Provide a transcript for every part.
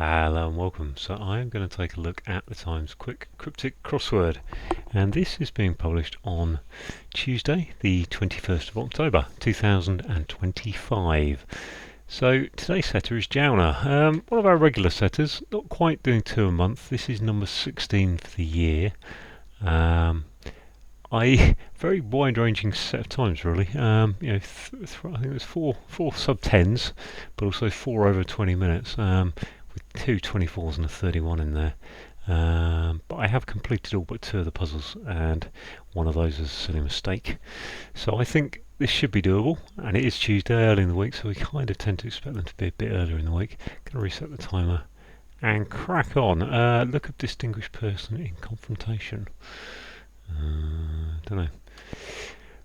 Hello and welcome. So I am going to take a look at the Times Quick Cryptic crossword, and this is being published on Tuesday the 21st of October 2025. So today's setter is Jalna, one of our regular setters, not quite doing 2 a month. This is number 16 for the year. Very wide-ranging set of times, really. I think there's four sub-10s, but also 4 over 20 minutes, with 2 24s and a 31 in there. But I have completed all but 2 of the puzzles, and one of those was a silly mistake. So I think this should be doable, and it is Tuesday early in the week, so we kind of tend to expect them to be a bit earlier in the week. Going to reset the timer and crack on. Look of distinguished person in confrontation. Don't know.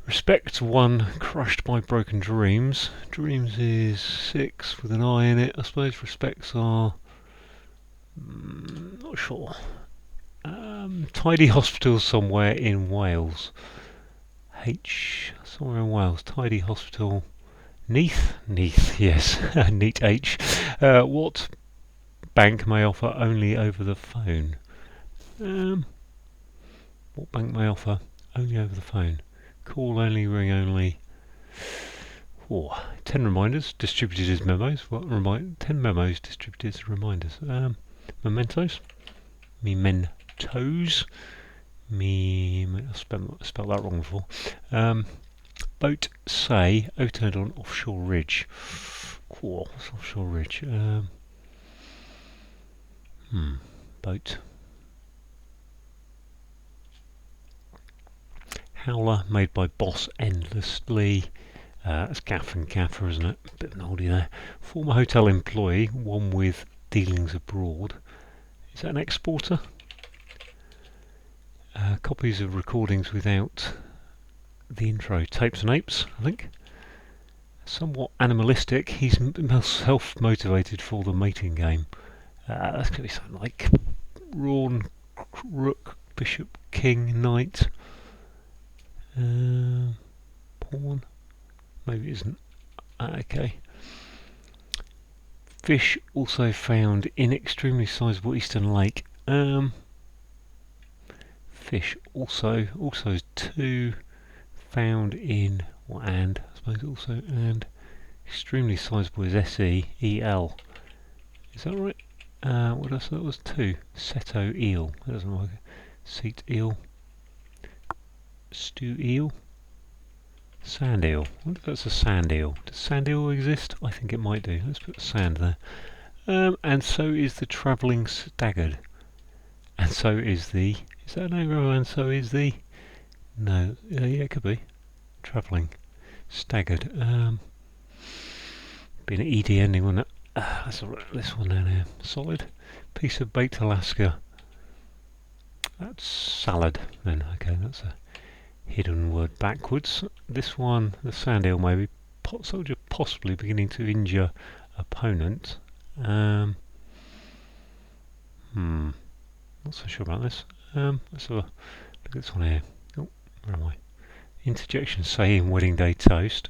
Respect 1, crushed by broken dreams. Dreams is 6 with an I in it. I suppose respects are not sure. Tidy hospital somewhere in Wales. H somewhere in Wales. Tidy hospital. Neath, yes. Neat H. What bank may offer only over the phone? What bank may offer only over the phone? Call only, ring only. 10 reminders distributed as memos. 10 memos distributed as reminders. Mementos. Mementos. I spelled that wrong before. Boat say overturned on offshore ridge. What's offshore ridge? Boat. Howler made by boss endlessly. That's gaff and gaffer, isn't it? Bit of an oldie there. Former hotel employee, one with dealings abroad. Is that an exporter? Copies of recordings without the intro. Tapes and apes, I think. Somewhat animalistic. He's self-motivated for the mating game. That's going to be something like Rawn, Rook, Bishop, King, Knight. Pawn. Maybe it isn't. Okay. Fish also found in extremely sizable eastern lake. Fish also is 2 found in and I suppose also and extremely sizable is SEEL. Is that right? What else? That was 2. Seto eel. That doesn't work. Seat eel. Stew eel. Sand eel. I wonder if that's a sand eel. Does sand eel exist? I think it might do. Let's put sand there. And so is the travelling staggered. And so is the... Is that an anagram? And so is the... No. Yeah, it could be. Travelling staggered. Be an ED ending, wouldn't it? Let's have this one down here. Solid. Piece of baked Alaska. That's salad then. Okay, that's a hidden word backwards. This one, the sand eel maybe. Pot soldier possibly beginning to injure opponent. Not so sure about this. Let's have a look at this one here. Oh, where am I? Interjection saying wedding day toast.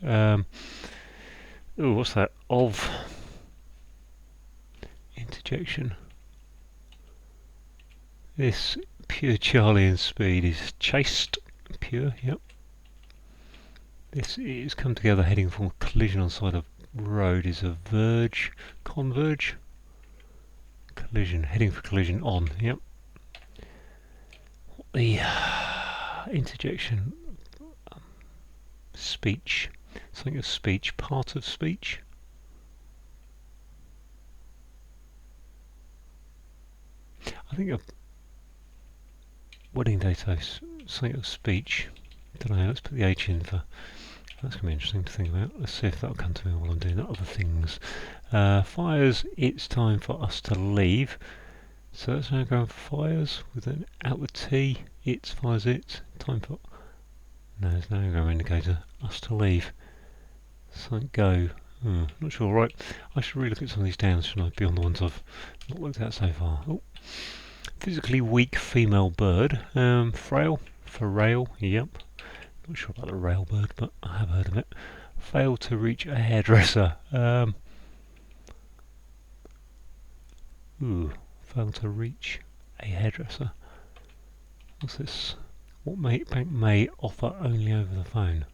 What's that? Of interjection. This pure Charlie and speed is chased. Pure, yep. This is come together heading for collision on side of road is a verge, converge. Collision, heading for collision on, yep. The interjection, speech, something of speech, part of speech. I think a wedding day toast, something of speech. Don't know, let's put the H in for... That's going to be interesting to think about. Let's see if that'll come to me while I'm doing other things. Fires, it's time for us to leave. So that's now going for fires with an out the T. It's fires it. Time for... No, there's no anagram indicator. Us to leave. Something go. Not sure. Right. I should really look at some of these down, shouldn't I? Beyond the ones I've not looked at so far. Oh. Physically weak female bird. Frail. For rail. Yep. Not sure about the rail bird, but I have heard of it. Failed to reach a hairdresser. Ooh, failed to reach a hairdresser. What's this? What bank may offer only over the phone?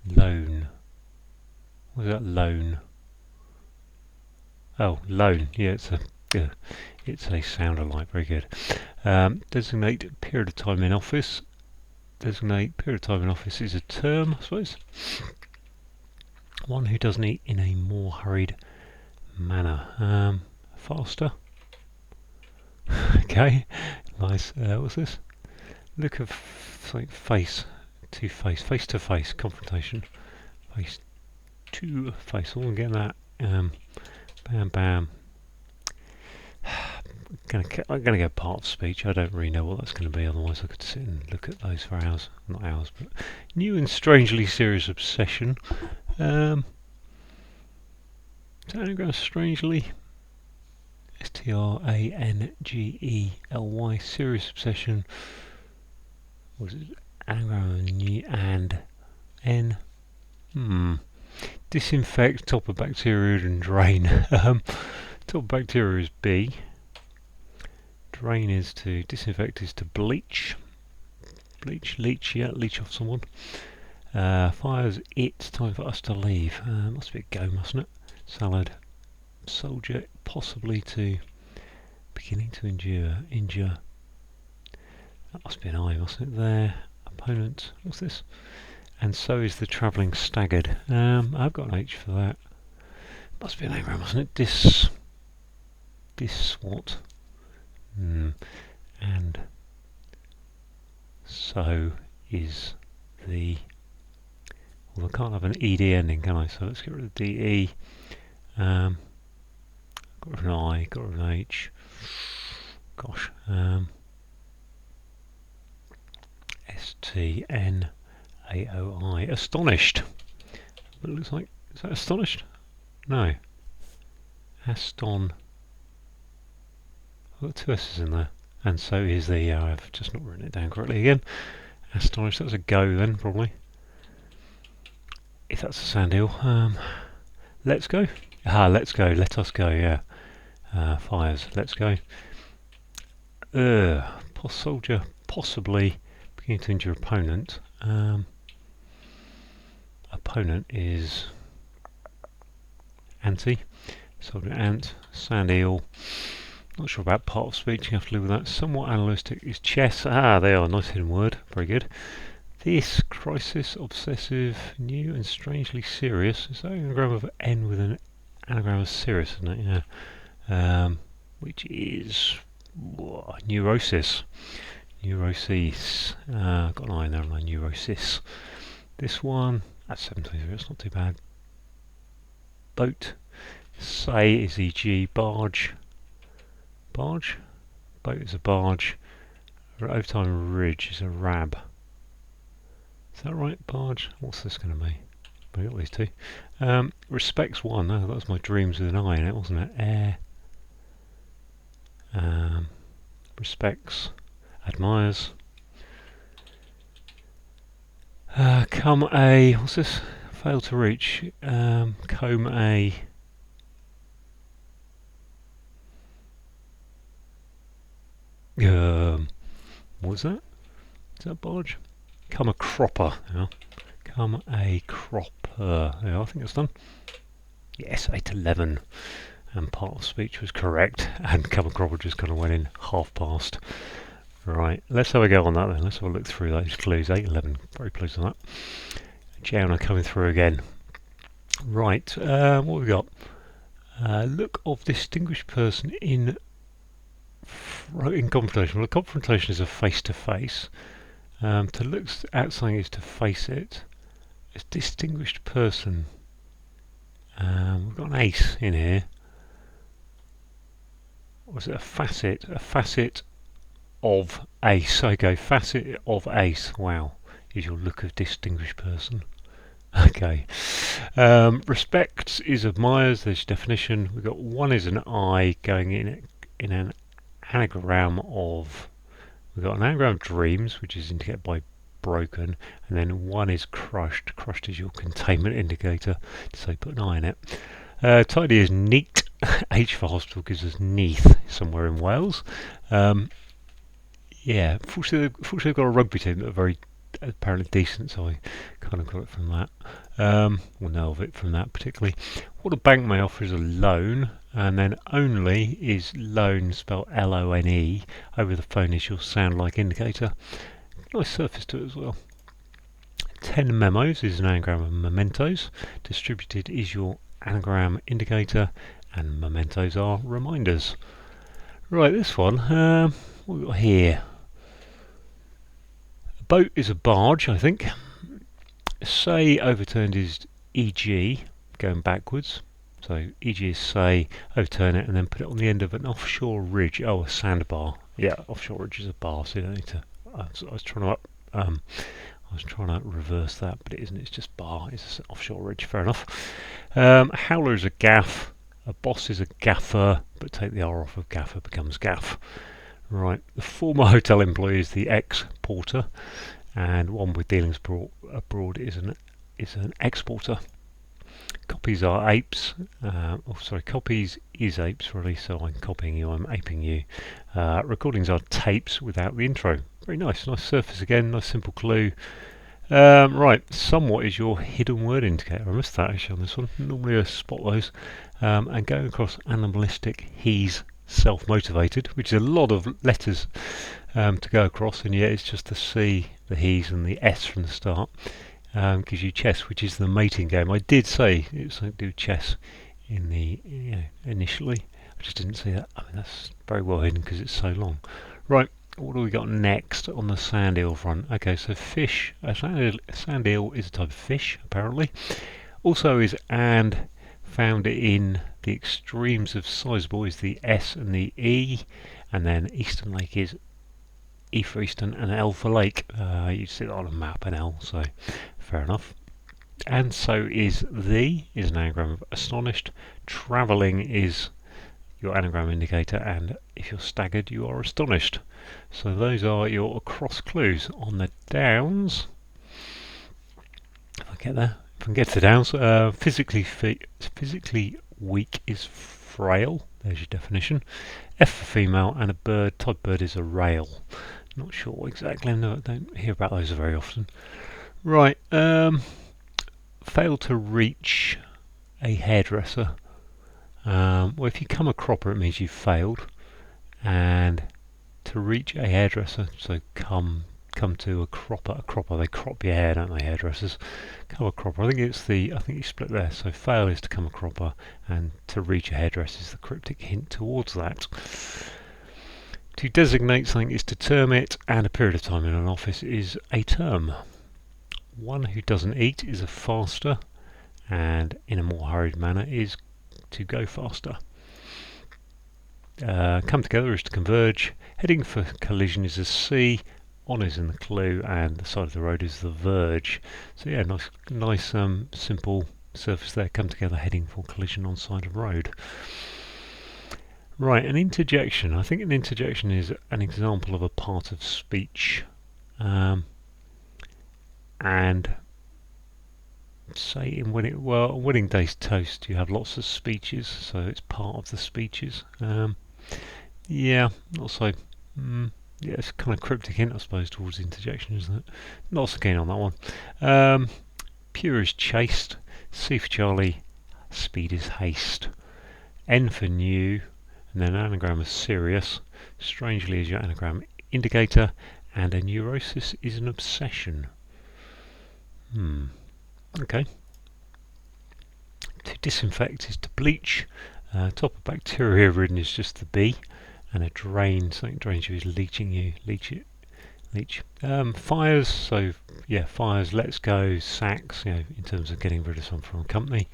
Loan. What is that, loan? Oh, loan. Yeah, it's a sound alike. Very good. Designate period of time in office. Designate period of time in office is a term, I suppose. One who doesn't eat in a more hurried manner. Faster. Okay. Nice. What's this? Look of like face to face confrontation. Face to face. I'm getting that. Bam, bam. I'm gonna go part of speech. I don't really know what that's going to be. Otherwise, I could sit and look at those for hours. Not hours, but new and strangely serious obsession. Anagram strangely. Strangely. Serious obsession. What is it? Anagram and N. Disinfect, top of bacteria and drain. Top of bacteria is B. Drain is to disinfect is to bleach. Leech off someone. Fires it. Time for us to leave. Must be a go, mustn't it? Salad. Soldier, possibly to beginning to injure. That must be an I, mustn't it? There. Opponent. What's this? And so is the travelling staggered. I've got an H for that. Must be an anagram, mustn't it? Dis what? And so is the. Well, I can't have an ed ending, can I? So let's get rid of de. Got rid of an I. Got rid of an H. Gosh. STNAOI. Astonished. It looks like. Is that astonished? No. Aston. I've got two S's in there. And so is the. I've just not written it down correctly again. Astonished. That's a go then, probably. If that's a sand eel. Let's go. Let's go. Let us go, yeah. Fires. Let's go. Soldier. Possibly. Beginning to injure opponent. Opponent is anti. Soldier ant. Sand eel. Not sure about part of speech. You have to live with that. Somewhat analytic is chess. They are. Nice hidden word. Very good. This crisis, obsessive, new and strangely serious. Is that an anagram of N with an anagram of serious, isn't it? Yeah. Which is neurosis. Neuroses. Got an I in there, haven't I? Neurosis. This one, that's 723, it's not too bad. Boat. Say is e.g. barge. Barge? Boat is a barge. Overtime ridge is a rab. Is that right? Barge? What's this going to be? I got these two. Respects one. Oh, that was my dreams with an I in it, wasn't it? Air. Respects. Admires. Come a. What's this? Fail to reach. Comb a. What's that? Is that barge? Come a cropper. Yeah. Come a cropper. Yeah, I think it's done. Yes, 8:11. And part of speech was correct. And come a cropper just kind of went in half past. Right, let's have a go on that then. Let's have a look through those clues. 8:11. Very pleased with that. Jalna coming through again. Right, what have we got? Look of distinguished person in confrontation. Well, a confrontation is a face-to-face. To look at something is to face it. It's distinguished person. We've got an ace in here. Was it a facet? A facet of ace. Okay, facet of ace. Wow, is your look of distinguished person. Okay. Respects is admires. There's your definition. We've got one is an I going in an anagram of. We've got an anagram of dreams, which is indicated by broken, and then one is crushed. Crushed is your containment indicator, so put an I in it. Tidy is neat. H for hospital gives us Neath, somewhere in Wales. Yeah, fortunately they've got a rugby team that are very apparently decent, so I kind of got it from that. Well, know of it from that particularly. What a bank may offer is a loan, and then only is loan spelled L-O-N-E. Over the phone is your sound like indicator. Nice surface to it as well. 10 memos is an anagram of mementos. Distributed is your anagram indicator, and mementos are reminders. Right, this one, what have we got here? A boat is a barge, I think. Say overturned is EG, going backwards. So EG is say, overturn it, and then put it on the end of an offshore ridge. Oh, a sandbar. Yeah, offshore ridge is a bar, so you don't need to. I was trying to reverse that, but it isn't. It's just bar. It's an offshore ridge. Fair enough. A howler is a gaff. A boss is a gaffer, but take the R off of gaffer becomes gaff. Right. The former hotel employee is the ex-porter, and one with dealings abroad is an exporter. Copies are apes. Copies is apes really. So I'm copying you. I'm aping you. Recordings are tapes without the intro. Very nice. Nice surface again. Nice simple clue. Right, somewhat is your hidden word indicator. I missed that actually on this one. Normally I spot those. And going across animalistic, he's self-motivated, which is a lot of letters to go across, and yet it's just the C, the he's, and the S from the start. Gives you chess, which is the mating game. I did say it was something to do with chess in the initially. I just didn't see that. I mean, that's very well hidden because it's so long. Right. What do we got next on the sand eel front? Okay, so fish. Sand eel is a type of fish, apparently. Also is and found in the extremes of sizable is the S and the E, and then Eastern Lake is E for Eastern and L for Lake. You see that on a map, an L, so fair enough. And so is an anagram of astonished. Travelling is your anagram indicator, and if you're staggered, you are astonished. So those are your cross clues. On the downs, if I get to the downs, physically weak is frail. There's your definition. F for female, and a bird, type bird is a rail. Not sure exactly. No, I don't hear about those very often. Right. Fail to reach a hairdresser. Well, if you come a cropper, it means you've failed, and to reach a hairdresser, so come to a cropper. They crop your hair, don't they, hairdressers? Come a cropper. I think you split there. So fail is to come a cropper, and to reach a hairdresser is the cryptic hint towards that. To designate something is to term it, and a period of time in an office is a term. One who doesn't eat is a faster, and in a more hurried manner is to go faster. Come together is to converge. Heading for collision is a C. On is in the clue, and the side of the road is the verge. So yeah, nice simple surface there. Come together, heading for collision on side of road. Right, an interjection. I think an interjection is an example of a part of speech, and say in wedding day's toast you have lots of speeches, so it's part of the speeches. Yeah, not so. Yeah, it's kind of cryptic hint, I suppose, towards interjection, isn't it? Not so keen on that one. Pure is chaste. C for Charlie. Speed is haste. N for new, and then anagram is serious. Strangely is your anagram indicator, and a neurosis is an obsession. Okay. To disinfect is to bleach. Top of bacteria ridden is just the B, and a drain, something drains you is leaching you. Leach. Fires, so yeah, fires. Let's go. Sacks, in terms of getting rid of someone from a company.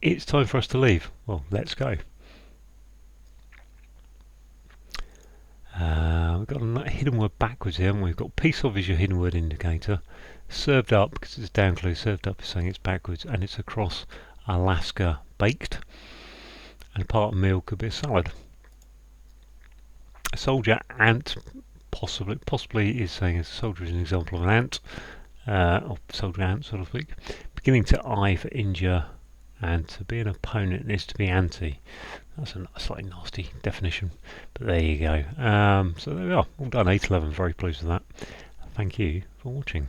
It's time for us to leave. Well, let's go. We've got a hidden word backwards here, haven't we? We've got piece of is your hidden word indicator. Served up, because it's down clue, served up is saying it's backwards, and it's across Alaska baked. And a part of meal could be a salad. A soldier ant, possibly is saying a soldier is an example of an ant, or soldier ant, so to speak. Beginning to I for injure, and to be an opponent is to be anti. That's a slightly nasty definition, but there you go. So there we are, all done, 811, very pleased with that. Thank you for watching.